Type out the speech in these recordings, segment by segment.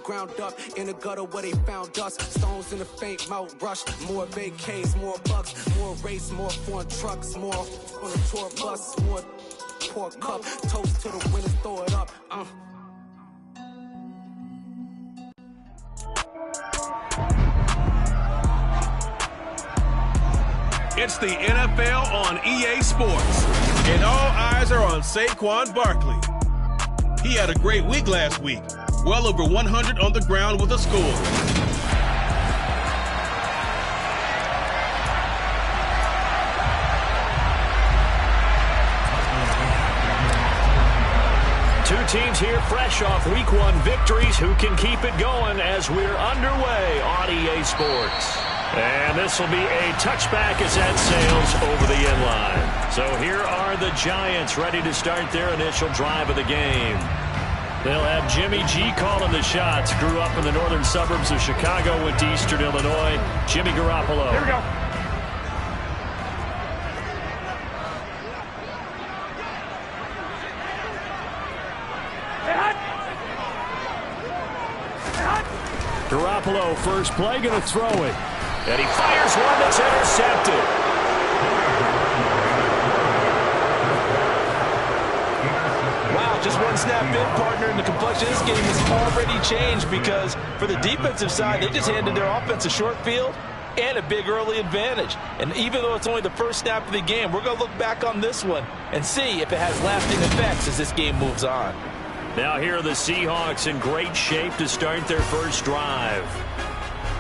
ground up in the gutter where they found us. Stones in the faint mouth rush. More vacays, more bucks, more race, more foreign trucks, more on the tour bus, more pork cup. Toast to the winners, throw it up. It's the NFL on EA Sports, and all eyes are on Saquon Barkley. He had a great week last week, well over 100 on the ground with a score. Two teams here fresh off Week 1 victories. Who can keep it going as we're underway on EA Sports? And this will be a touchback as that sails over the end line. So here are the Giants ready to start their initial drive of the game. They'll have Jimmy G calling the shots. Grew up in the northern suburbs of Chicago, went to Eastern Illinois. Jimmy Garoppolo. Here we go. Garoppolo, first play, going to throw it. And he fires one that's intercepted. Wow, just one snap in, partner, and the complexion of this game has already changed because for the defensive side, they just handed their offense a short field and a big early advantage. And even though it's only the first snap of the game, we're going to look back on this one and see if it has lasting effects as this game moves on. Now here are the Seahawks in great shape to start their first drive.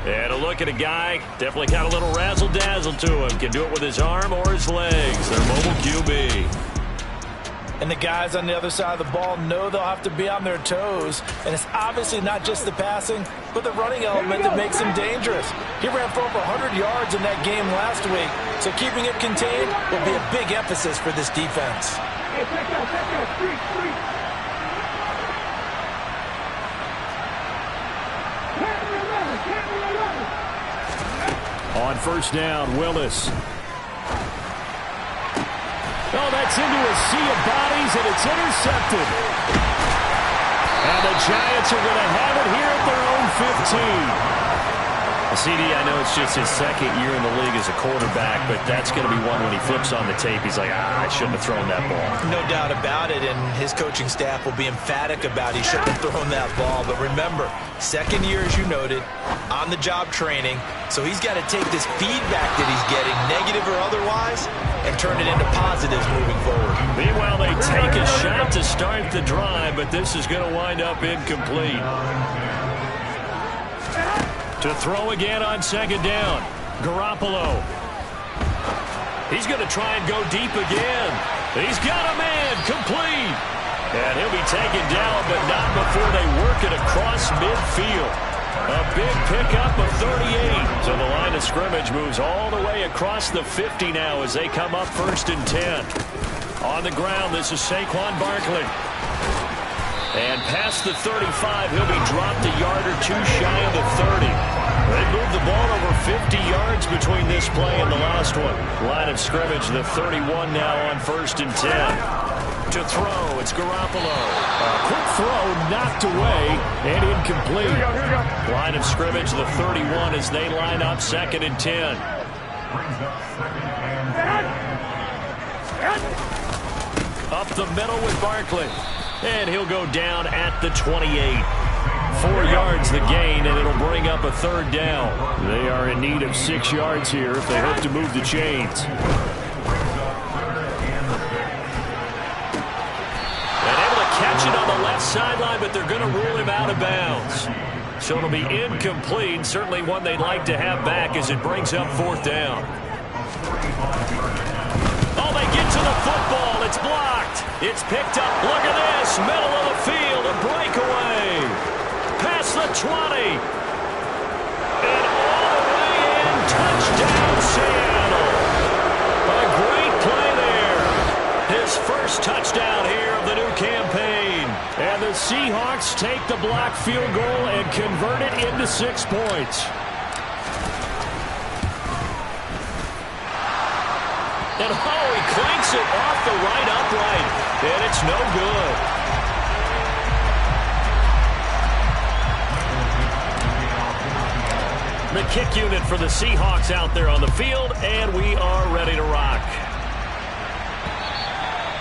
And a look at a guy, definitely got a little razzle-dazzle to him. Can do it with his arm or his legs. Their mobile QB. And the guys on the other side of the ball know they'll have to be on their toes. And it's obviously not just the passing, but the running element that makes him dangerous. He ran for over 100 yards in that game last week. So keeping it contained will be a big emphasis for this defense. Hey, check out, street. On first down, Willis. Oh, that's into a sea of bodies, and it's intercepted. And the Giants are going to have it here at their own 15. CD, I know it's just his second year in the league as a quarterback, but that's going to be one when he flips on the tape. He's like, I shouldn't have thrown that ball. No doubt about it, and his coaching staff will be emphatic about he shouldn't have thrown that ball. But remember, second year, as you noted, on-the-job training, so he's got to take this feedback that he's getting, negative or otherwise, and turn it into positives moving forward. Meanwhile, they take a shot to start the drive, but this is going to wind up incomplete. To throw again on second down. Garoppolo. He's going to try and go deep again. He's got a man complete. And he'll be taken down, but not before they work it across midfield. A big pickup of 38. So the line of scrimmage moves all the way across the 50 now as they come up first and 10. On the ground, this is Saquon Barkley. And past the 35, he'll be dropped a yard or two shy of the 30. They moved the ball over 50 yards between this play and the last one. Line of scrimmage, the 31 now on first and 10. To throw, it's Garoppolo. A quick throw knocked away and incomplete. Here we go. Line of scrimmage, the 31 as they line up second and 10. Up the middle with Barkley. And he'll go down at the 28. 4 yards the gain, and it'll bring up a third down. They are in need of 6 yards here if they hope to move the chains. And able to catch it on the left sideline, but they're going to rule him out of bounds. So it'll be incomplete. Certainly one they'd like to have back as it brings up fourth down. Oh, they get to the football. It's blocked. It's picked up. Look at this. Middle of the field. A breakaway. Past the 20. And all the way in. Touchdown, Seattle. A great play there. His first touchdown here of the new campaign. And the Seahawks take the blocked field goal and convert it into 6 points. And oh, he clanks it off the right upright. And it's no good. The kick unit for the Seahawks out there on the field, and we are ready to rock.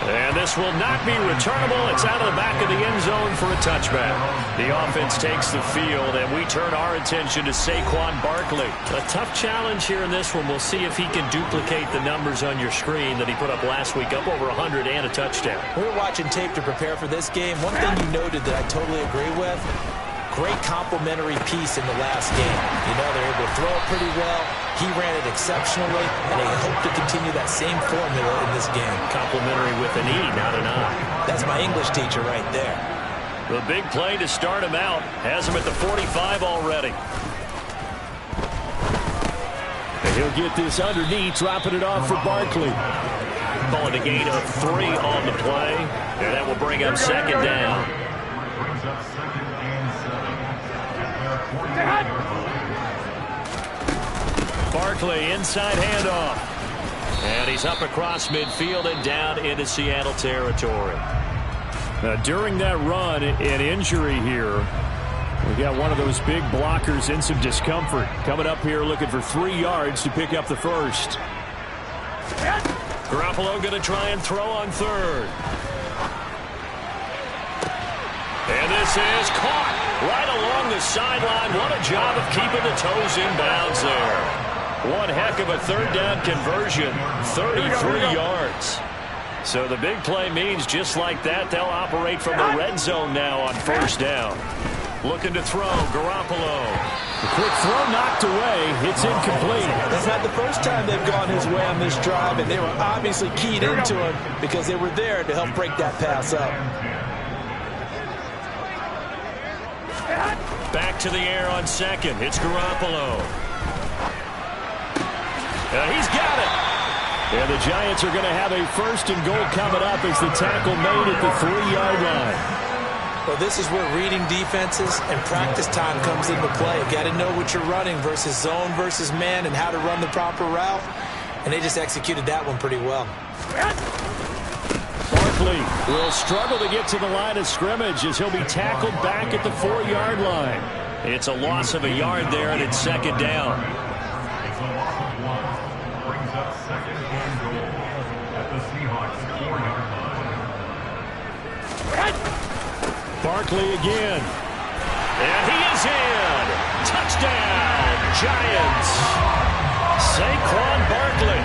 And this will not be returnable. It's out of the back of the end zone for a touchback. The offense takes the field, and we turn our attention to Saquon Barkley. A tough challenge here in this one. We'll see if he can duplicate the numbers on your screen that he put up last week, up over 100 and a touchdown. We were watching tape to prepare for this game. One thing you noted that I totally agree with, great complementary piece in the last game. You know, they're able to throw it pretty well. He ran it exceptionally, and they hope to continue that same formula in this game. Complimentary with an E, not an I. That's my English teacher right there. The big play to start him out. Has him at the 45 already. And he'll get this underneath, dropping it off for Barkley. Calling a gain of 3 on the play. And that will bring up second down. Barkley, inside handoff. And he's up across midfield and down into Seattle territory. Now, during that run, an injury here. We got one of those big blockers in some discomfort. Coming up here looking for 3 yards to pick up the first. Garoppolo going to try and throw on third. And this is caught right along the sideline. What a job of keeping the toes in bounds there. One heck of a third down conversion, 33 yards. So the big play means just like that, they'll operate from the red zone now on first down. Looking to throw, Garoppolo. The quick throw knocked away. It's incomplete. That's not the first time they've gone his way on this drive, and they were obviously keyed into him because they were there to help break that pass up. Back to the air on second. It's Garoppolo. He's got it. And the Giants are going to have a first and goal coming up as the tackle made at the 3-yard line. Well, this is where reading defenses and practice time comes into play. You got to know what you're running versus zone versus man and how to run the proper route. And they just executed that one pretty well. Barkley will struggle to get to the line of scrimmage as he'll be tackled back at the 4-yard line. It's a loss of a yard there, and it's second down. Barkley again. And he is in. Touchdown, Giants. Saquon Barkley.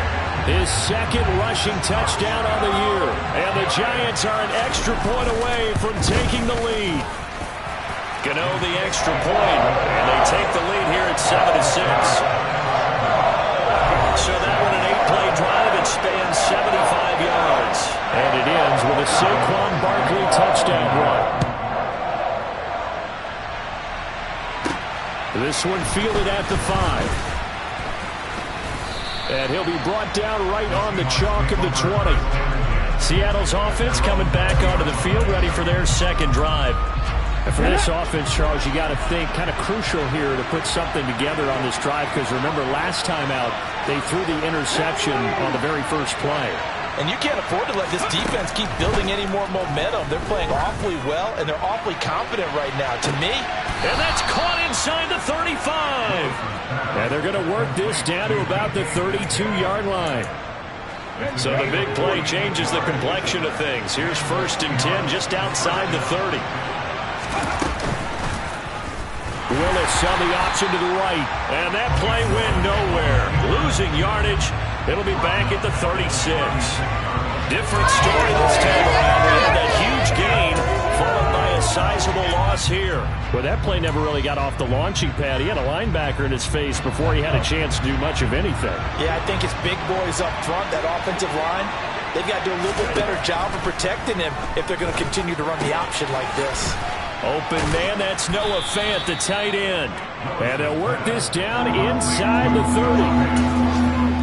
His second rushing touchdown on the year. And the Giants are an extra point away from taking the lead. Gano the extra point. And they take the lead here at 7-6. So that one an 8-play drive. It spans 75 yards. And it ends with a Saquon Barkley touchdown run. This one fielded at the 5. And he'll be brought down right on the chalk of the 20. Seattle's offense coming back onto the field, ready for their second drive. And for this offense, Charles, you got to think kind of crucial here to put something together on this drive, because remember last time out, they threw the interception on the very first play. And you can't afford to let this defense keep building any more momentum. They're playing awfully well, and they're awfully confident right now. To me, and that's caught inside the 35. And they're going to work this down to about the 32-yard line. So the big play changes the complexion of things. Here's 1st and 10 just outside the 30. Willis on the option to the right. And that play went nowhere. Losing yardage. It'll be back at the 36. Different story this time around. We had that huge gain followed by a sizable loss here. Well, that play never really got off the launching pad. He had a linebacker in his face before he had a chance to do much of anything. Yeah, I think it's big boys up front, that offensive line. They've got to do a little bit better job of protecting him if they're going to continue to run the option like this. Open man, that's Noah Fant, the tight end. And they'll work this down inside the 30.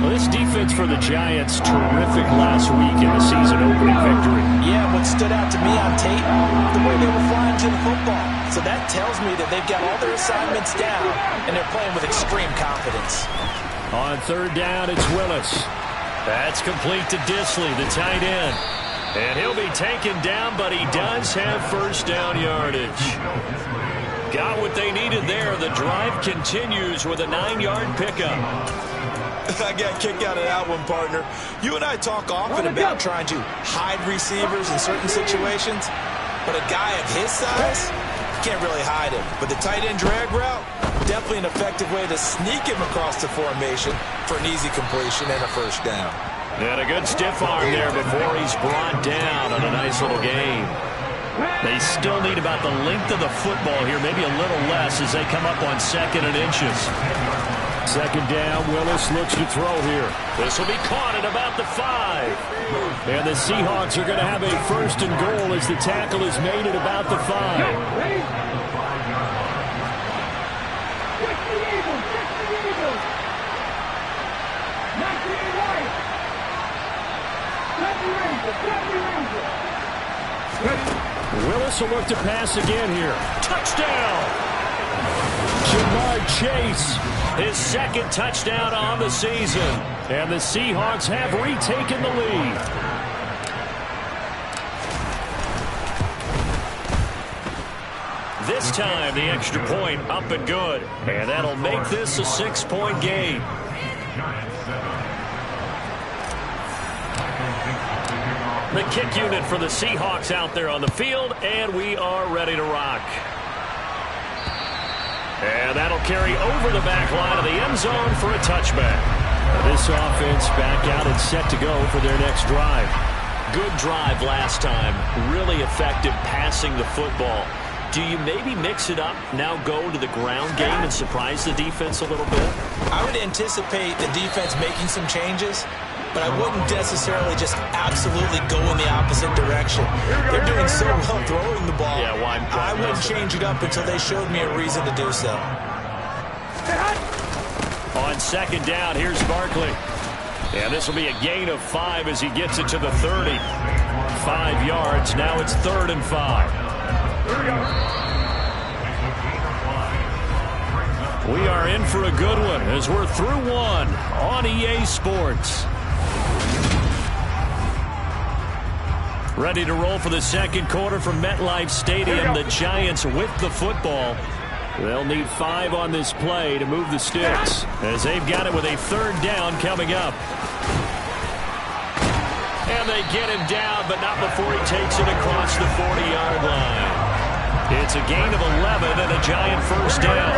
Well, this defense for the Giants, terrific last week in the season-opening victory. Yeah, what stood out to me on tape, the way they were flying to the football. So that tells me that they've got all their assignments down, and they're playing with extreme confidence. On third down, it's Willis. That's complete to Disley, the tight end. And he'll be taken down, but he does have first down yardage. Got what they needed there. The drive continues with a 9-yard pickup. I got a kick out of that one, partner. You and I talk often about trying to hide receivers in certain situations, but a guy of his size, you can't really hide him. But the tight end drag route, definitely an effective way to sneak him across the formation for an easy completion and a first down. And a good stiff arm there before he's brought down on a nice little gain. They still need about the length of the football here, maybe a little less as they come up on 2nd and inches. 2nd down, Willis looks to throw here. This will be caught at about the 5. And the Seahawks are going to have a 1st and goal as the tackle is made at about the 5. Willis will look to pass again here. Touchdown! Jamar Chase, his 2nd touchdown on the season. And the Seahawks have retaken the lead. This time, the extra point up and good. And that'll make this a 6-point game. The kick unit for the Seahawks out there on the field, and we are ready to rock. And that'll carry over the back line of the end zone for a touchback. This offense back out and set to go for their next drive. Good drive last time. Really effective passing the football. Do you maybe mix it up, now go to the ground game and surprise the defense a little bit? I would anticipate the defense making some changes, but I wouldn't necessarily just absolutely go in the opposite direction. They're doing so well throwing the ball. Yeah, why I wouldn't change it up until they showed me a reason to do so. On 2nd down, here's Barkley. And this will be a gain of 5 as he gets it to the 30. 5 yards. Now it's 3rd and 5. We are in for a good one as we're through one on EA Sports. Ready to roll for the 2nd quarter from MetLife Stadium. The Giants with the football. They'll need 5 on this play to move the sticks as they've got it with a 3rd down coming up. And they get him down, but not before he takes it across the 40-yard line. It's a gain of 11 and a Giant 1st down.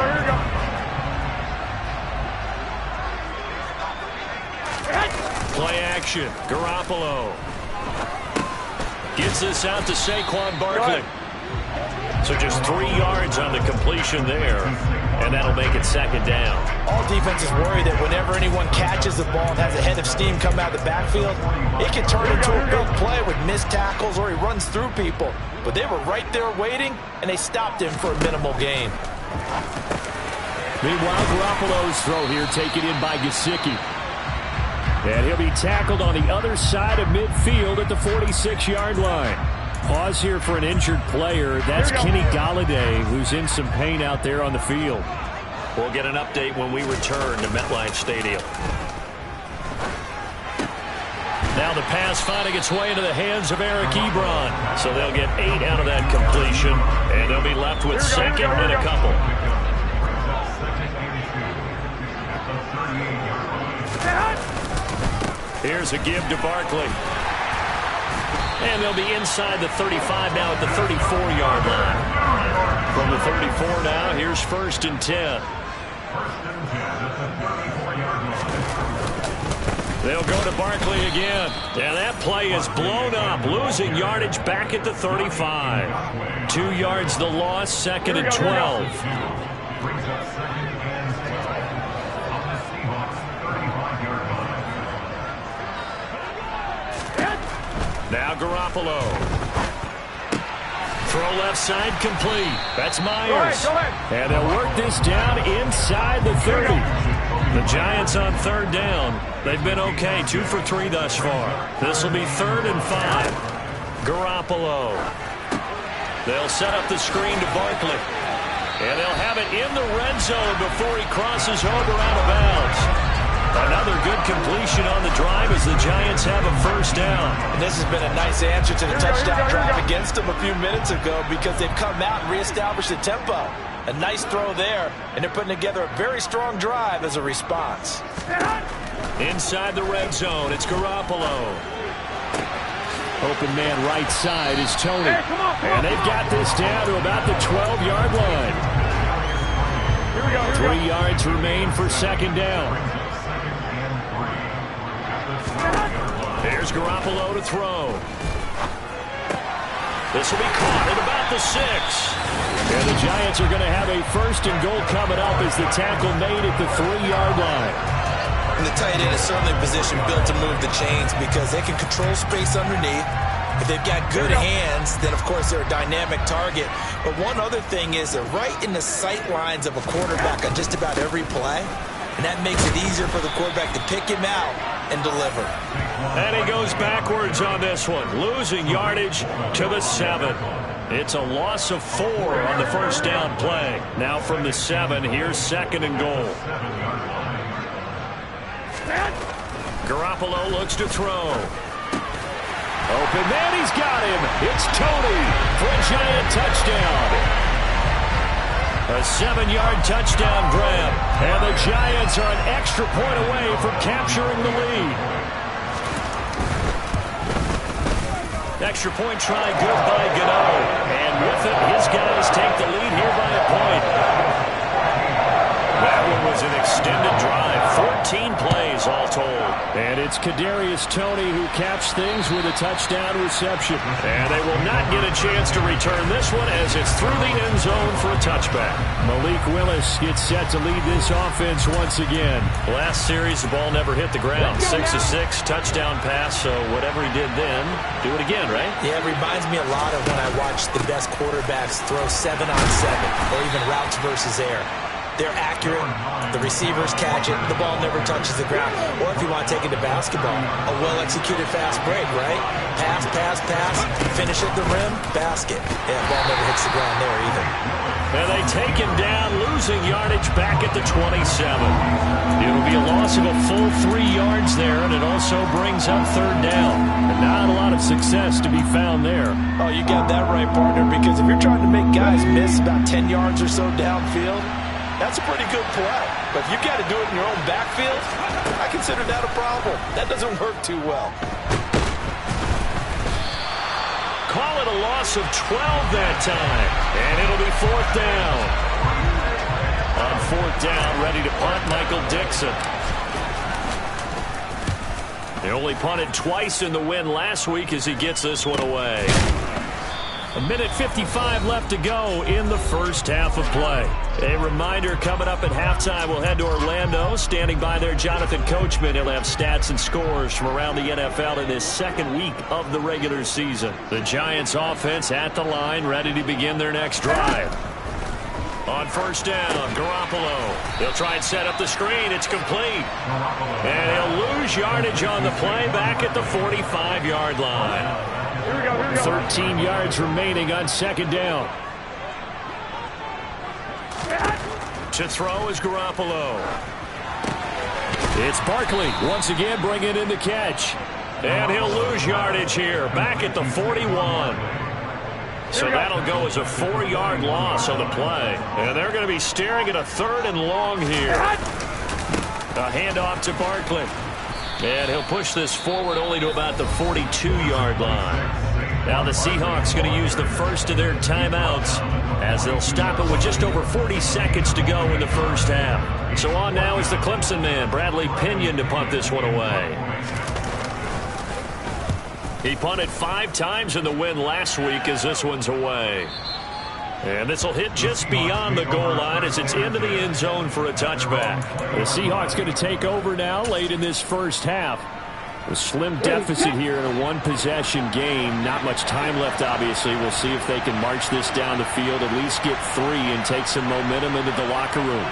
Play action. Garoppolo gets this out to Saquon Barkley. So just 3 yards on the completion there, and that'll make it 2nd down. All defenses worry that whenever anyone catches the ball and has a head of steam come out of the backfield, it can turn into a big play with missed tackles or he runs through people. But they were right there waiting, and they stopped him for a minimal gain. Meanwhile, Garoppolo's throw here taken in by Gesicki. And he'll be tackled on the other side of midfield at the 46-yard line. Pause here for an injured player. That's Kenny Golladay, who's in some pain out there on the field. We'll get an update when we return to MetLife Stadium. Now the pass finding its way into the hands of Eric Ebron. So they'll get 8 out of that completion, and they'll be left with 2nd and a couple. Here's a give to Barkley. And they'll be inside the 35 now at the 34-yard line. From the 34 now, here's 1st and 10. They'll go to Barkley again. And that play is blown up, losing yardage back at the 35. 2 yards the loss, 2nd and 12. Now Garoppolo. Throw left side complete. That's Myers. And they'll work this down inside the 30. The Giants on 3rd down. They've been okay, 2 for 3 thus far. This will be 3rd and 5. Garoppolo. They'll set up the screen to Barkley. And they'll have it in the red zone before he crosses over out of bounds. Another good completion on the drive as the Giants have a first down. And this has been a nice answer to the touchdown drive against them a few minutes ago because they've come out and reestablished the tempo. A nice throw there, and they're putting together a very strong drive as a response. Inside the red zone, it's Garoppolo. Open man right side is Tony. And they've got this down to about the 12-yard line. 3 yards remain for second down. Here's Garoppolo to throw. This will be caught at about the 6. And the Giants are going to have a first and goal coming up as the tackle made at the 3-yard line. And the tight end is certainly a position built to move the chains because they can control space underneath. If they've got good hands, then, of course, they're a dynamic target. But one other thing is they're right in the sight lines of a quarterback on just about every play. And that makes it easier for the quarterback to pick him out and deliver. And he goes backwards on this one, losing yardage to the 7. It's a loss of 4 on the first down play. Now from the 7, here's second and goal. Garoppolo looks to throw. Open man, he's got him. It's Tony for a Giant touchdown. A 7-yard touchdown grab. And the Giants are an extra point away from capturing the lead. Extra point try good by Gano. And with it, his guys take the lead here by a point. That one was an extended drive. 14 plays all told. And it's Kadarius Toney who caps things with a touchdown reception. And they will not get a chance to return this one as it's through the end zone for a touchback. Malik Willis gets set to lead this offense once again. Last series, the ball never hit the ground. 6 of 6, touchdown pass, so whatever he did then, do it again, right? Yeah, it reminds me a lot of when I watch the best quarterbacks throw 7-on-7 or even routes versus air. They're accurate. The receivers catch it. The ball never touches the ground. Or if you want to take it to basketball, a well-executed fast break, right? Pass, pass, pass. Finish at the rim, basket. Yeah, the ball never hits the ground there either. And they take him down, losing yardage back at the 27. It'll be a loss of a full 3 yards there, and it also brings up third down. And not a lot of success to be found there. Oh, you got that right, partner, because if you're trying to make guys miss about 10 yards or so downfield, that's a pretty good play. But if you've got to do it in your own backfield, I consider that a problem. That doesn't work too well. Call it a loss of 12 that time. And it'll be fourth down. On fourth down, ready to punt, Michael Dixon. They only punted twice in the win last week as he gets this one away. 1:55 left to go in the first half of play. A reminder, coming up at halftime, we'll head to Orlando. Standing by there, Jonathan Coachman. He'll have stats and scores from around the NFL in this second week of the regular season. The Giants offense at the line, ready to begin their next drive. On first down, Garoppolo. He'll try and set up the screen. It's complete. And he'll lose yardage on the play back at the 45-yard line. 13 yards remaining on second down. To throw is Garoppolo. It's Barkley once again bringing in the catch. And he'll lose yardage here back at the 41. So that'll go as a 4-yard loss on the play. And they're going to be staring at a third and long here. A handoff to Barkley. And he'll push this forward only to about the 42-yard line. Now the Seahawks going to use the first of their timeouts as they'll stop it with just over 40 seconds to go in the first half. So on now is the Clemson man, Bradley Pinion, to punt this one away. He punted 5 times in the win last week as this one's away. And this will hit just beyond the goal line as it's into the end zone for a touchback. The Seahawks going to take over now late in this first half. A slim deficit here in a one-possession game. Not much time left, obviously. We'll see if they can march this down the field, at least get 3, and take some momentum into the locker room.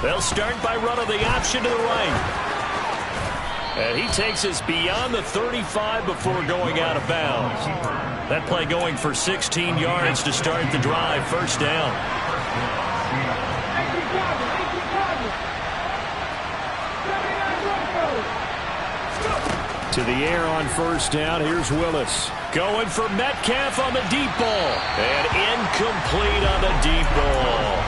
They'll start by running the option to the right. And he takes us beyond the 35 before going out of bounds. That play going for 16 yards to start the drive. First down. To the air on first down. Here's Willis. Going for Metcalf on the deep ball. And incomplete on the deep ball.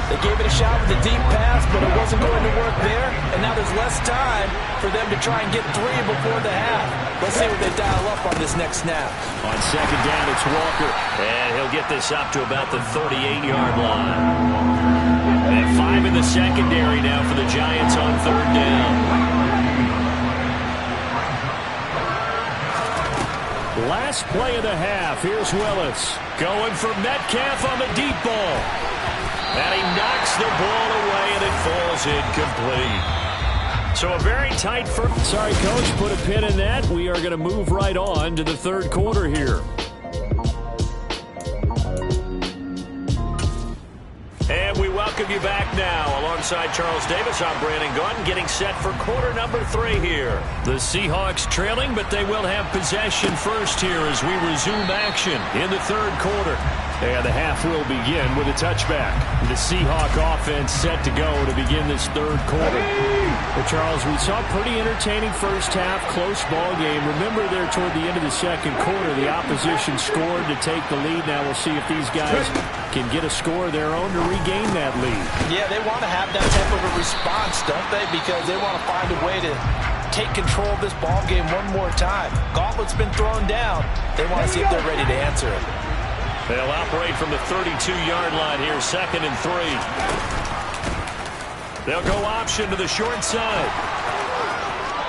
They gave it a shot with the deep pass, but it wasn't going to work there. And now there's less time for them to try and get 3 before the half. Let's see what they dial up on this next snap. On second down, it's Walker. And he'll get this up to about the 38-yard line. And 5 in the secondary now for the Giants on third down. Last play of the half. Here's Willis. Going for Metcalf on the deep ball. And he knocks the ball away, and it falls incomplete. So a very tight first. Sorry, Coach, put a pin in that. We are going to move right on to the third quarter here. And we welcome you back now. Alongside Charles Davis, I'm Brandon Gaudin, getting set for quarter number 3 here. The Seahawks trailing, but they will have possession first here as we resume action in the third quarter. And the half will begin with a touchback. The Seahawk offense set to go to begin this third quarter. Well, Charles, we saw a pretty entertaining first half, close ball game. Remember there toward the end of the second quarter, the opposition scored to take the lead. Now we'll see if these guys can get a score of their own to regain that lead. Yeah, they want to have that type of a response, don't they? Because they want to find a way to take control of this ball game one more time. Gauntlet's been thrown down. They want to see if they're ready to answer it. They'll operate from the 32-yard line here, 2nd and 3. They'll go option to the short side.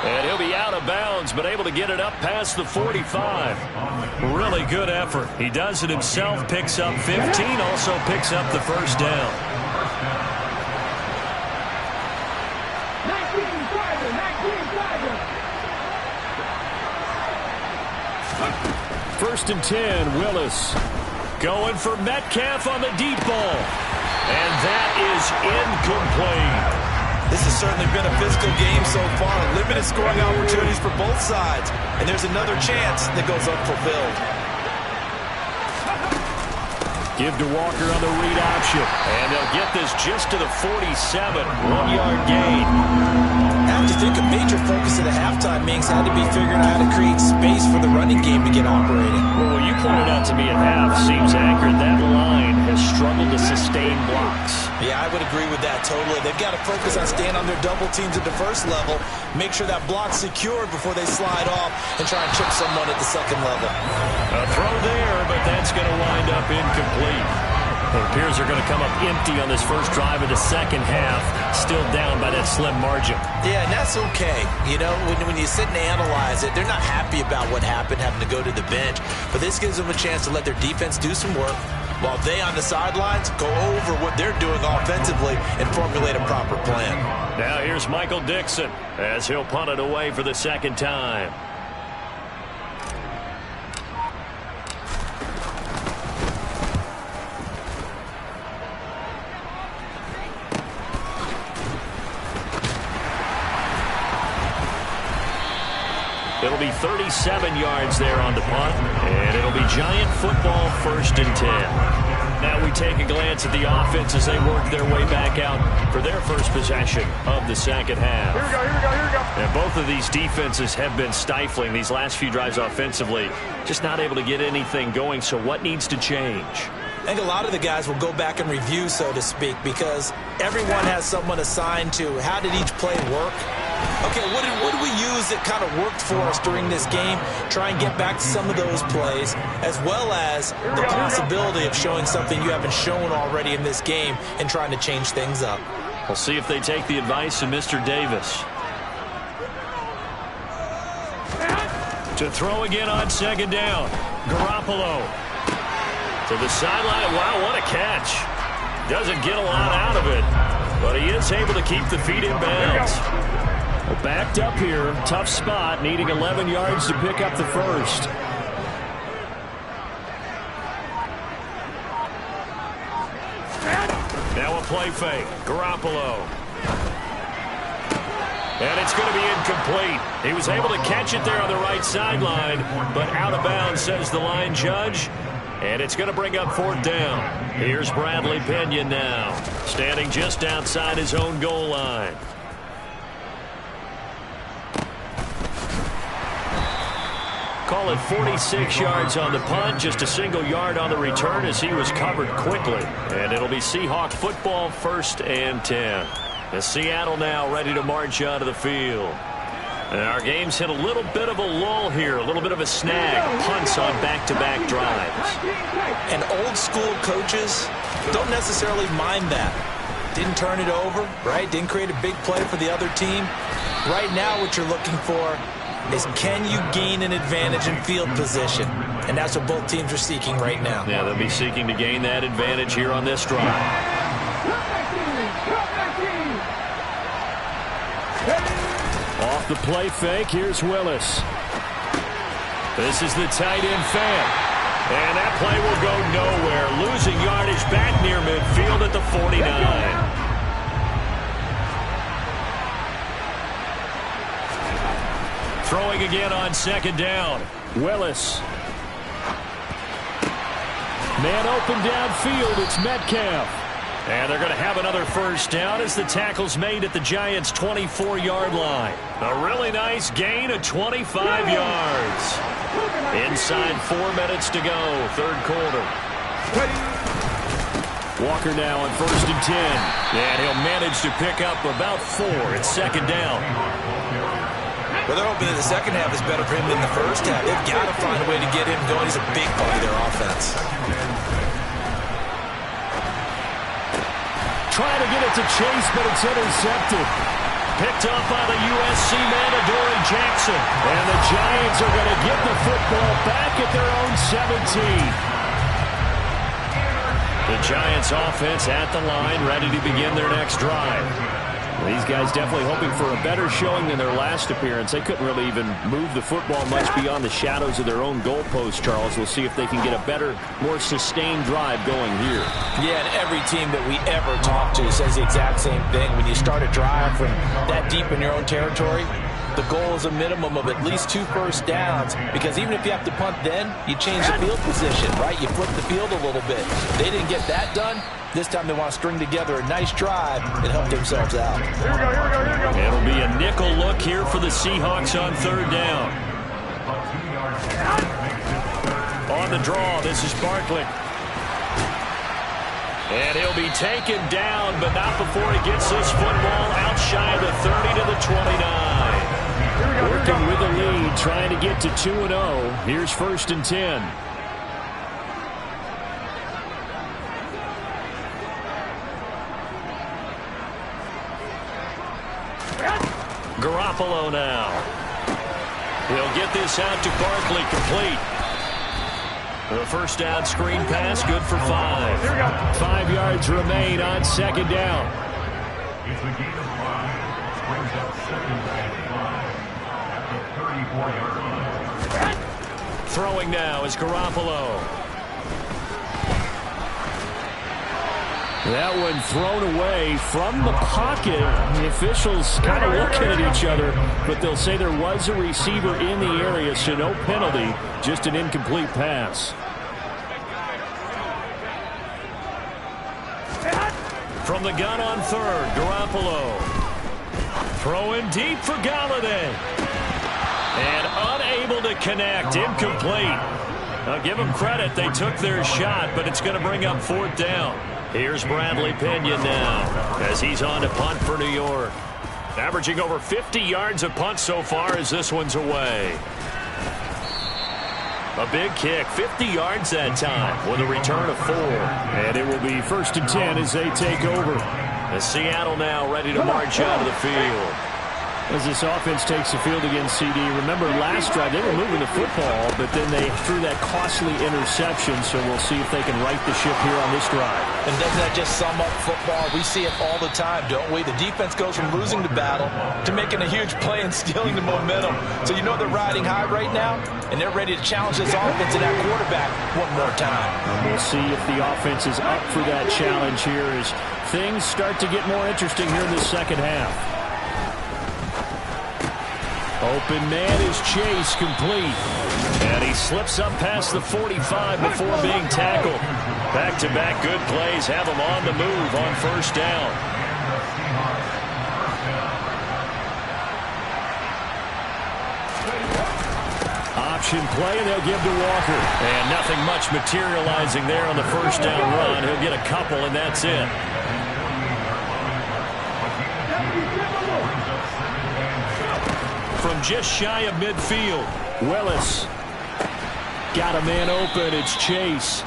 And he'll be out of bounds, but able to get it up past the 45. Really good effort. He does it himself, picks up 15, also picks up the first down. 1st and 10, Willis. Going for Metcalf on the deep ball. And that is incomplete. This has certainly been a physical game so far. Limited scoring opportunities for both sides. And there's another chance that goes unfulfilled. Give to Walker on the read option. And they'll get this just to the 47. 1-yard gain. I have to think a major focus of the halftime means had to be figuring out how to create space for the running game to get operating. Well, you pointed out to me at half, seems accurate. That line has struggled to sustain blocks. Yeah, I would agree with that totally. They've got to focus on staying on their double teams at the first level, make sure that block's secured before they slide off and try and chip someone at the second level. A throw there, but that's going to wind up incomplete. It appears they're going to come up empty on this first drive of the second half, still down by that slim margin. Yeah, and that's okay. You know, when you sit and analyze it, they're not happy about what happened, having to go to the bench. But this gives them a chance to let their defense do some work while they on the sidelines go over what they're doing offensively and formulate a proper plan. Now here's Michael Dixon as he'll punt it away for the second time. It'll be 37 yards there on the punt, and it'll be Giant football, 1st and 10. Now we take a glance at the offense as they work their way back out for their first possession of the second half. Here we go. And both of these defenses have been stifling these last few drives offensively, just not able to get anything going. So what needs to change? I think a lot of the guys will go back and review, so to speak, because everyone has someone assigned to how did each play work. Okay, what did we use that kind of worked for us during this game? Try and get back to some of those plays, as well as the possibility of showing something you haven't shown already in this game and trying to change things up. We'll see if they take the advice of Mr. Davis. To throw again on second down. Garoppolo. To the sideline. Wow, what a catch. Doesn't get a lot out of it, but he is able to keep the feet in bounds. Well, backed up here, tough spot, needing 11 yards to pick up the first. Now a play fake. Garoppolo. And it's going to be incomplete. He was able to catch it there on the right sideline, but out of bounds, says the line judge. And it's going to bring up 4th down. Here's Bradley Pinion now, standing just outside his own goal line. Call it 46 yards on the punt, just a single yard on the return as he was covered quickly. And it'll be Seahawk football, 1st and 10. The Seattle now ready to march out of the field. And our game's hit a little bit of a lull here, a little bit of a snag. Punts on back-to-back drives. And old-school coaches don't necessarily mind that. Didn't turn it over, right? Didn't create a big play for the other team. Right now what you're looking for is, can you gain an advantage in field position? And that's what both teams are seeking right now. Yeah, they'll be seeking to gain that advantage here on this drive. Off the play fake, here's Willis. This is the tight end fan. And that play will go nowhere. Losing yardage back near midfield at the 49. Throwing again on 2nd down. Willis. Man open downfield, it's Metcalf. And they're going to have another 1st down as the tackle's made at the Giants' 24-yard line. A really nice gain of 25 yards. Inside 4 minutes to go, 3rd quarter. Walker now on 1st and 10. And he'll manage to pick up about 4. It's 2nd down. Well, they're hoping that the second half is better for him than the first half. They've got to find a way to get him going. He's a big part of their offense. Trying to get it to Chase, but it's intercepted. Picked up by the USC man, Adoree Jackson. And the Giants are going to get the football back at their own 17. The Giants offense at the line, ready to begin their next drive. These guys definitely hoping for a better showing than their last appearance. They couldn't really even move the football much beyond the shadows of their own goalpost, Charles. We'll see if they can get a better, more sustained drive going here. Yeah, and every team that we ever talk to says the exact same thing. When you start a drive from that deep in your own territory, the goal is a minimum of at least 2 first downs, because even if you have to punt then, you change the field position, right? You flip the field a little bit. They didn't get that done. This time they want to string together a nice drive and help themselves out. Here we go. It'll be a nickel look here for the Seahawks on 3rd down. On the draw, this is Barkley. And he'll be taken down, but not before he gets this football out shy of the 30 to the 29. Working with the lead, trying to get to 2-0. Here's 1st and 10. Garoppolo now. He'll get this out to Barkley, complete. The 1st down screen pass, good for 5. 5 yards remain on 2nd down. It's a gain of 5. Brings up 2nd and 5 at the 34-yard line. Throwing now is Garoppolo. That one thrown away from the pocket. The officials kind of looking at each other, but they'll say there was a receiver in the area, so no penalty, just an incomplete pass. From the gun on 3rd, Garoppolo. Throwing deep for Galladay. And unable to connect, incomplete. Now give them credit, they took their shot, but it's going to bring up 4th down. Here's Bradley Pinion now as he's on to punt for New York. Averaging over 50 yards a punt so far as this one's away. A big kick, 50 yards that time with a return of 4. And it will be 1st and 10 as they take over. As Seattle now ready to march out of the field. As this offense takes the field against CD, remember last drive they were moving the football, but then they threw that costly interception, so we'll see if they can right the ship here on this drive. And doesn't that just sum up football? We see it all the time, don't we? The defense goes from losing the battle to making a huge play and stealing the momentum. So you know they're riding high right now, and they're ready to challenge this offense and that quarterback one more time. And we'll see if the offense is up for that challenge here as things start to get more interesting here in the second half. Open man is Chase, complete. And he slips up past the 45 before being tackled. Back-to-back good plays have him on the move on first down. Option play, and they'll give to Walker. And nothing much materializing there on the first down run. He'll get a couple, and that's it. From just shy of midfield, Willis got a man open. It's Chase.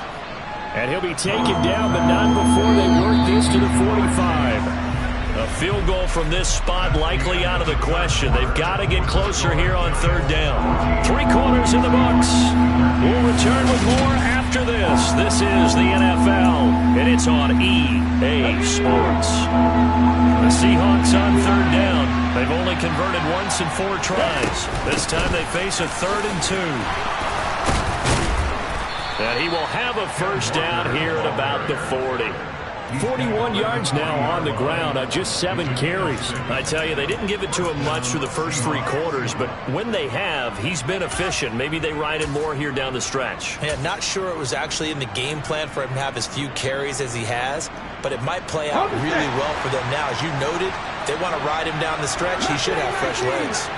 And he'll be taken down, but not before they work this to the 45. A field goal from this spot likely out of the question. They've got to get closer here on third down. 3 quarters in the books. We'll return with more after this. This is the NFL, and it's on EA Sports. The Seahawks on third down. They've only converted once in 4 tries. This time they face a 3rd and 2. And he will have a first down here at about the 40. 41 yards now on the ground on just 7 carries. I tell you, they didn't give it to him much through the first 3 quarters, but when they have, he's been efficient. Maybe they ride him more here down the stretch. Yeah, not sure it was actually in the game plan for him to have as few carries as he has, but it might play out really well for them now. As you noted, they want to ride him down the stretch. He should have fresh legs.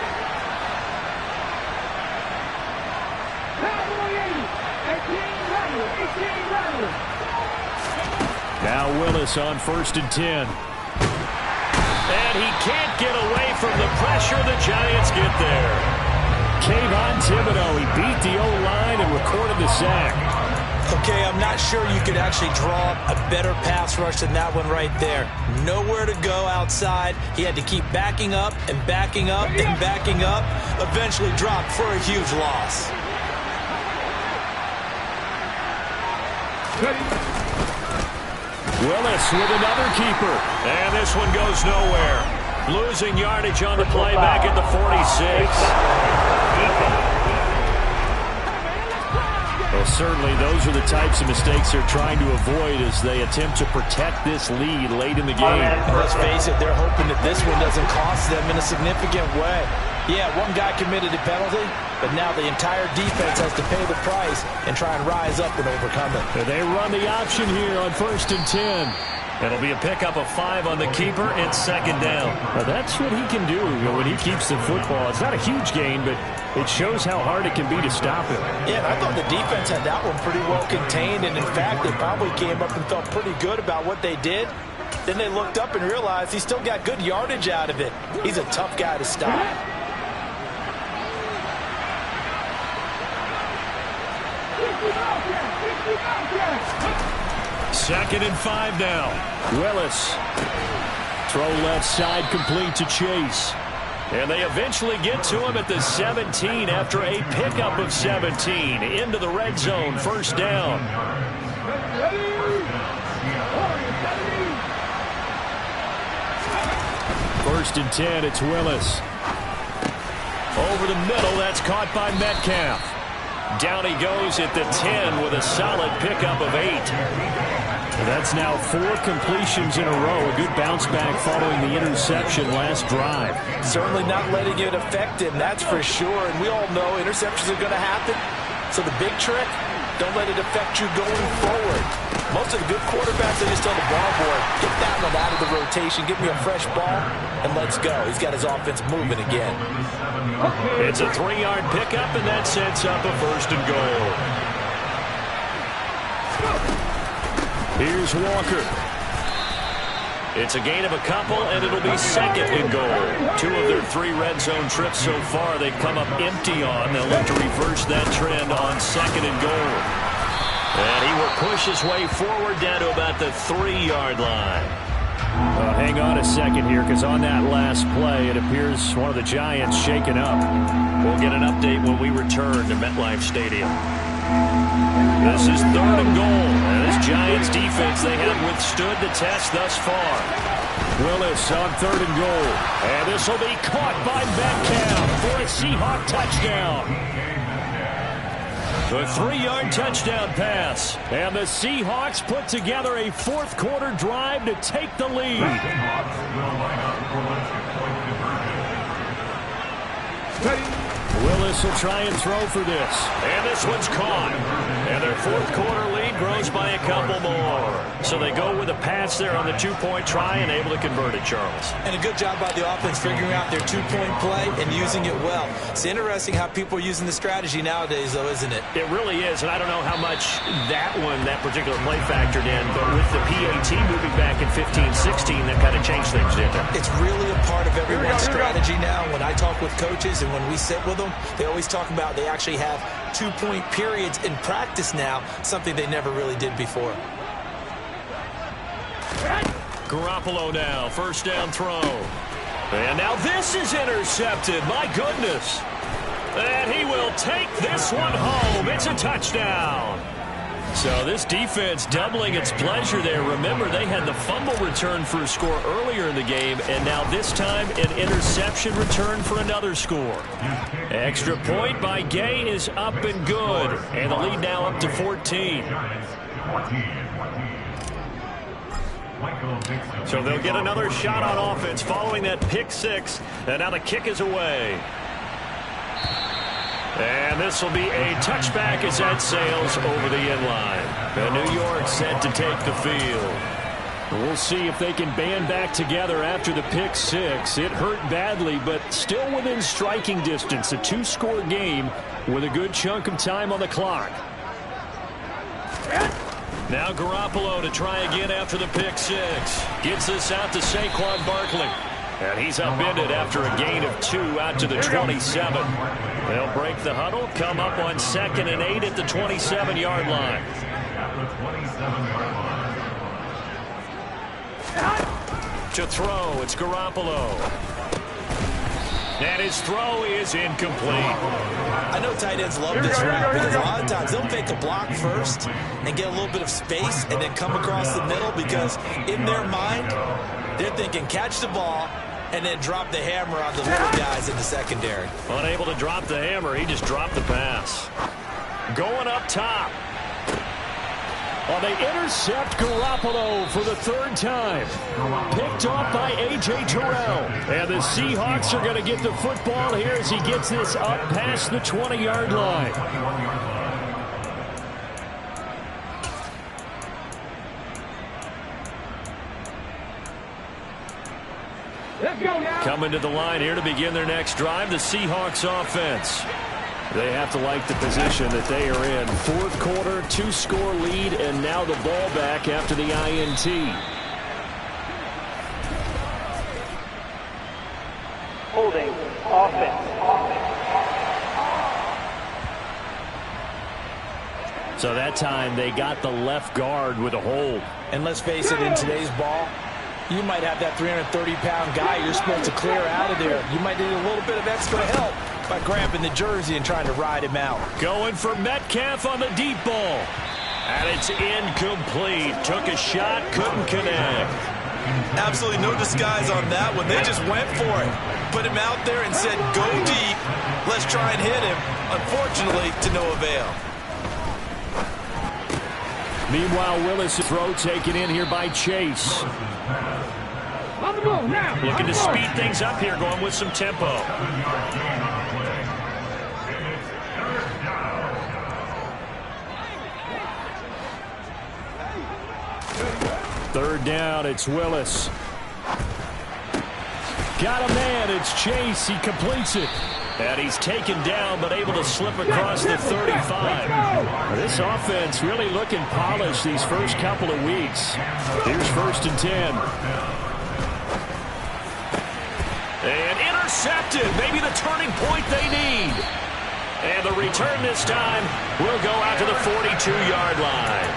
Now Willis on 1st and 10. And he can't get away from the pressure. The Giants get there. Kayvon Thibodeaux, he beat the O-line and recorded the sack. Okay, I'm not sure you could actually draw a better pass rush than that one right there. Nowhere to go outside. He had to keep backing up and backing up and backing up. Eventually dropped for a huge loss. Willis with another keeper. And this one goes nowhere. Losing yardage on the play back at the 46. Well, certainly those are the types of mistakes they're trying to avoid as they attempt to protect this lead late in the game. Let's face it, they're hoping that this one doesn't cost them in a significant way. Yeah, one guy committed a penalty, but now the entire defense has to pay the price and try and rise up and overcome it. They run the option here on 1st and 10. It'll be a pickup of 5 on the keeper and 2nd down. Now that's what he can do when he keeps the football. It's not a huge gain, but it shows how hard it can be to stop him. Yeah, I thought the defense had that one pretty well contained, and in fact, they probably came up and felt pretty good about what they did. Then they looked up and realized he still got good yardage out of it. He's a tough guy to stop. 2nd and 5 now. Willis. Throw left side complete to Chase. And they eventually get to him at the 17 after a pickup of 17. Into the red zone, 1st down. 1st and 10, it's Willis. Over the middle, that's caught by Metcalf. Down he goes at the 10 with a solid pickup of 8. That's now 4 completions in a row. A good bounce back following the interception last drive. Certainly not letting it affect him, that's for sure. And we all know interceptions are going to happen. So the big trick, don't let it affect you going forward. Most of the good quarterbacks, they just tell the ball boy, get that one out of the rotation, give me a fresh ball, and let's go. He's got his offense moving again. It's a 3-yard pickup, and that sets up a 1st and goal. Here's Walker. It's a gain of a couple, and it'll be 2nd and goal. 2 of their 3 red zone trips so far they've come up empty on. They'll look to reverse that trend on 2nd and goal. And he will push his way forward down to about the 3-yard line. Hang on a second here, because on that last play, it appears one of the Giants shaken up. We'll get an update when we return to MetLife Stadium. This is 3rd and goal. And this Giants defense, they have withstood the test thus far. Willis on 3rd and goal. And this will be caught by Metcalf for a Seahawk touchdown. The 3-yard touchdown pass. And the Seahawks put together a 4th quarter drive to take the lead. Willis will try and throw for this. And this one's caught. And their fourth quarter lead grows by a couple more. So they go with a pass there on the two-point try and able to convert it, Charles. And a good job by the offense figuring out their two-point play and using it well. It's interesting how people are using the strategy nowadays, though, isn't it? It really is, and I don't know how much that particular play factored in, but with the PAT moving back in 15-16, that kind of changed things, didn't it? It's really a part of everyone's strategy now. When I talk with coaches and when we sit with them, they always talk about they actually have two-point periods in practice now, something they never really did before. Garoppolo now, first down throw. And now this is intercepted. My goodness. And he will take this one home. It's a touchdown. So this defense doubling its pleasure there. Remember, they had the fumble return for a score earlier in the game, and now this time an interception return for another score. Extra point by Gay is up and good, and the lead now up to 14. So they'll get another shot on offense following that pick six, and now the kick is away. And this will be a touchback as that sails over the end line. And New York set to take the field. We'll see if they can band back together after the pick six. It hurt badly, but still within striking distance. A two-score game with a good chunk of time on the clock. Now Garoppolo to try again after the pick six. Gets this out to Saquon Barkley. And he's upended after a gain of 2 out to the 27. They'll break the huddle, come up on 2nd and 8 at the 27-yard line. To throw, it's Garoppolo. And his throw is incomplete. I know tight ends love this route because a lot of times they'll make a block first and get a little bit of space and then come across the middle because in their mind, they're thinking catch the ball and then drop the hammer on the little guys in the secondary. Unable to drop the hammer, he just dropped the pass. Going up top. Well, they intercept Garoppolo for the third time. Picked off by A.J. Terrell. And the Seahawks are going to get the football here as he gets this up past the 20-yard line. Coming to the line here to begin their next drive, the Seahawks offense. They have to like the position that they are in. Fourth quarter, 2-score lead, and now the ball back after the INT. Holding offense. So that time they got the left guard with a hold. And let's face it, in today's ball, you might have that 330-pound guy you're supposed to clear out of there. You might need a little bit of extra help by grabbing the jersey and trying to ride him out. Going for Metcalf on the deep ball. And it's incomplete. Took a shot, couldn't connect. Absolutely no disguise on that one. They just went for it. Put him out there and said, go deep. Let's try and hit him. Unfortunately, to no avail. Meanwhile, Willis' throw taken in here by Chase. Looking to speed things up here, going with some tempo. Third down, it's Willis. Got a man, it's Chase. He completes it. And he's taken down, but able to slip across the 35. This offense really looking polished these first couple of weeks. Here's 1st and 10. And intercepted. Maybe the turning point they need. And the return this time will go out to the 42-yard line.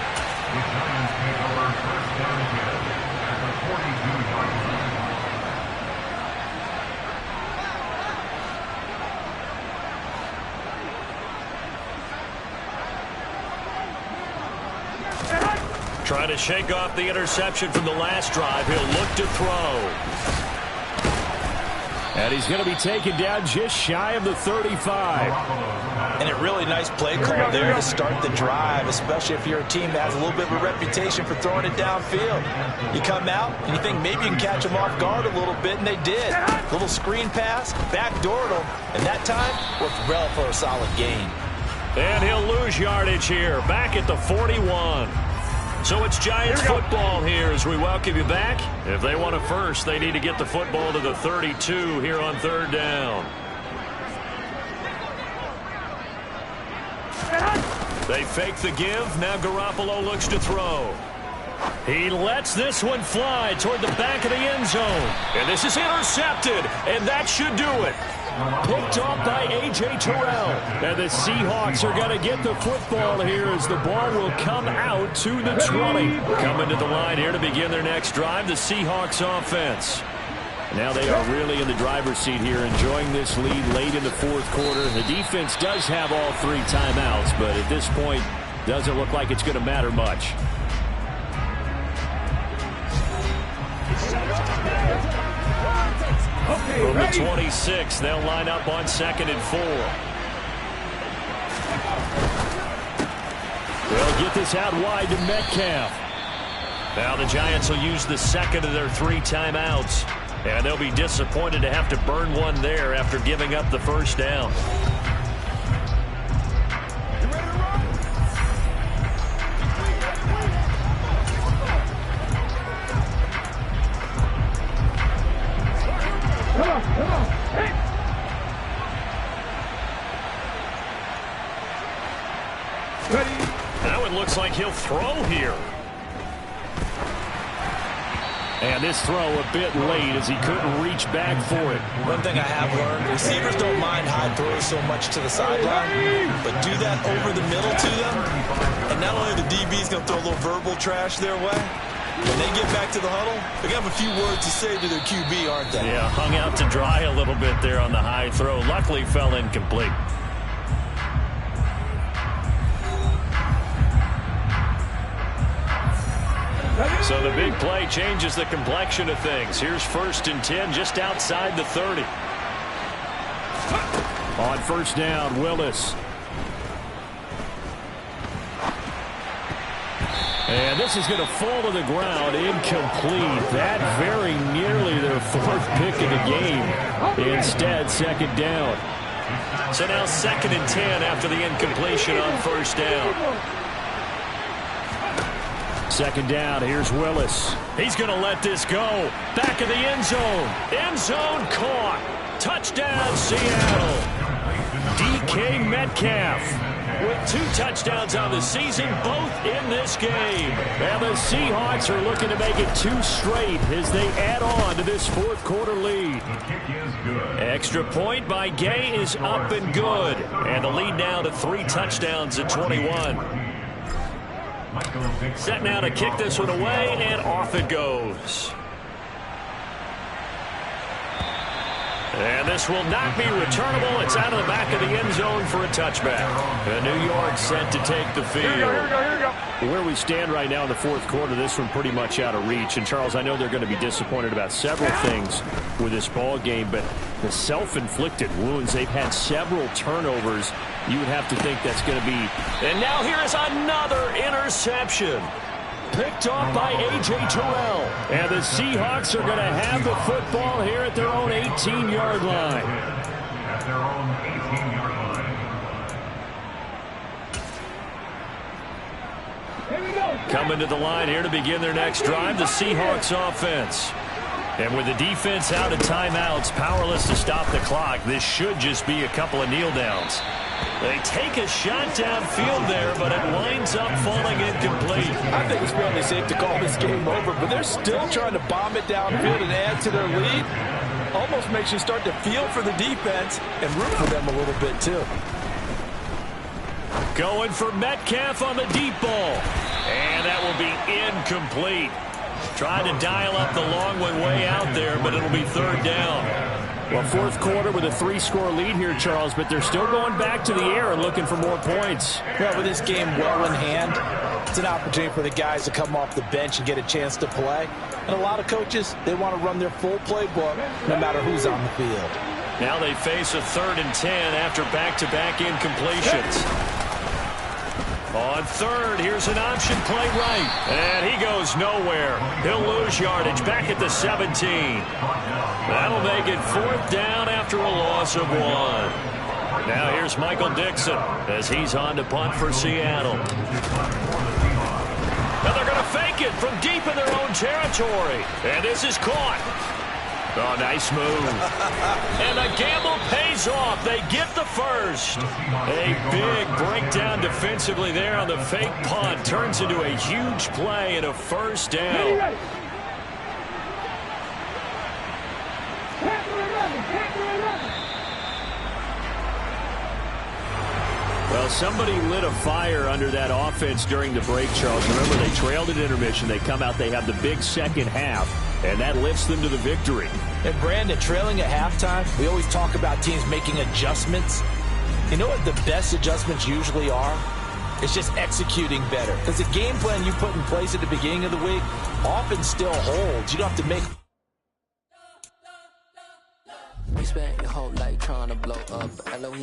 Trying to shake off the interception from the last drive. He'll look to throw. And he's going to be taken down just shy of the 35. And a really nice play call there to start the drive, especially if you're a team that has a little bit of a reputation for throwing it downfield. You come out and you think maybe you can catch them off guard a little bit, and they did. A little screen pass, backdoored them, and that time worked well for a solid gain. And he'll lose yardage here, back at the 41. So it's Giants football here as we welcome you back. If they want a first, they need to get the football to the 32 here on third down. They fake the give. Now Garoppolo looks to throw. He lets this one fly toward the back of the end zone. And this is intercepted. And that should do it. Picked off by A.J. Terrell. And the Seahawks are going to get the football here as the ball will come out to the 20. Coming to the line here to begin their next drive, the Seahawks offense. Now they are really in the driver's seat here, enjoying this lead late in the fourth quarter. The defense does have all 3 timeouts, but at this point, doesn't look like it's going to matter much. From the 26, they'll line up on 2nd and 4. They'll get this out wide to Metcalf. Now the Giants will use the second of their 3 timeouts. And they'll be disappointed to have to burn one there after giving up the first down. Now it looks like he'll throw here. And this throw a bit late as he couldn't reach back for it. One thing I have learned, receivers don't mind high throws so much to the sideline, but do that over the middle to them, and not only the DB's going to throw a little verbal trash their way, when they get back to the huddle, they're going to have a few words to say to their QB, aren't they? Yeah, hung out to dry a little bit there on the high throw. Luckily fell incomplete. So the big play changes the complexion of things. Here's 1st and 10 just outside the 30. On first down, Willis. And this is going to fall to the ground, incomplete. That very nearly their 4th pick of the game. Instead, 2nd down. So now 2nd and 10 after the incompletion on first down. 2nd down, here's Willis. He's going to let this go. Back of the end zone. End zone caught. Touchdown, Seattle. DK Metcalf with 2 touchdowns on the season, both in this game. And the Seahawks are looking to make it 2 straight as they add on to this 4th quarter lead. Extra point by Gay is up and good. And the lead now to 3 touchdowns at 21. Set now to kick this one away, and off it goes. And this will not be returnable. It's out of the back of the end zone for a touchback. And New York set to take the field. Here we go. Where we stand right now in the 4th quarter, this one pretty much out of reach. And, Charles, I know they're going to be disappointed about several things with this ball game, but the self-inflicted wounds, they've had several turnovers. You would have to think that's going to be. And now here is another interception. Picked off by A.J. Terrell. And the Seahawks are going to have the football here at their own 18-yard line. At their own 18-yard line. Coming to the line here to begin their next drive, the Seahawks offense. And with the defense out of timeouts, powerless to stop the clock, this should just be a couple of kneel downs. They take a shot downfield there, but it winds up falling incomplete. I think it's fairly safe to call this game over, but they're still trying to bomb it downfield and add to their lead. Almost makes you start to feel for the defense and root for them a little bit, too. Going for Metcalf on the deep ball. And that will be incomplete. Trying to dial up the long one way out there, but it'll be 3rd down. Well, 4th quarter with a 3-score lead here, Charles, but they're still going back to the air and looking for more points. Well, with this game well in hand, it's an opportunity for the guys to come off the bench and get a chance to play. And a lot of coaches, they want to run their full playbook no matter who's on the field. Now they face a 3rd and 10 after back-to-back incompletions. On 3rd, here's an option play right. And he goes nowhere. He'll lose yardage back at the 17. That'll make it 4th down after a loss of 1. Now here's Michael Dixon as he's on to punt for Seattle. Now they're going to fake it from deep in their own territory. And this is caught. Oh, nice move. And the gamble pays off. They get the first. A big breakdown defensively there on the fake punt. Turns into a huge play and a 1st down. Well, somebody lit a fire under that offense during the break, Charles. Remember, they trailed at intermission. They come out, they have the big second half, and that lifts them to the victory. And, Brandon, trailing at halftime, we always talk about teams making adjustments. You know what the best adjustments usually are? It's just executing better. Because the game plan you put in place at the beginning of the week often still holds. You don't have to make... You spent your whole life trying to blow up. Elohim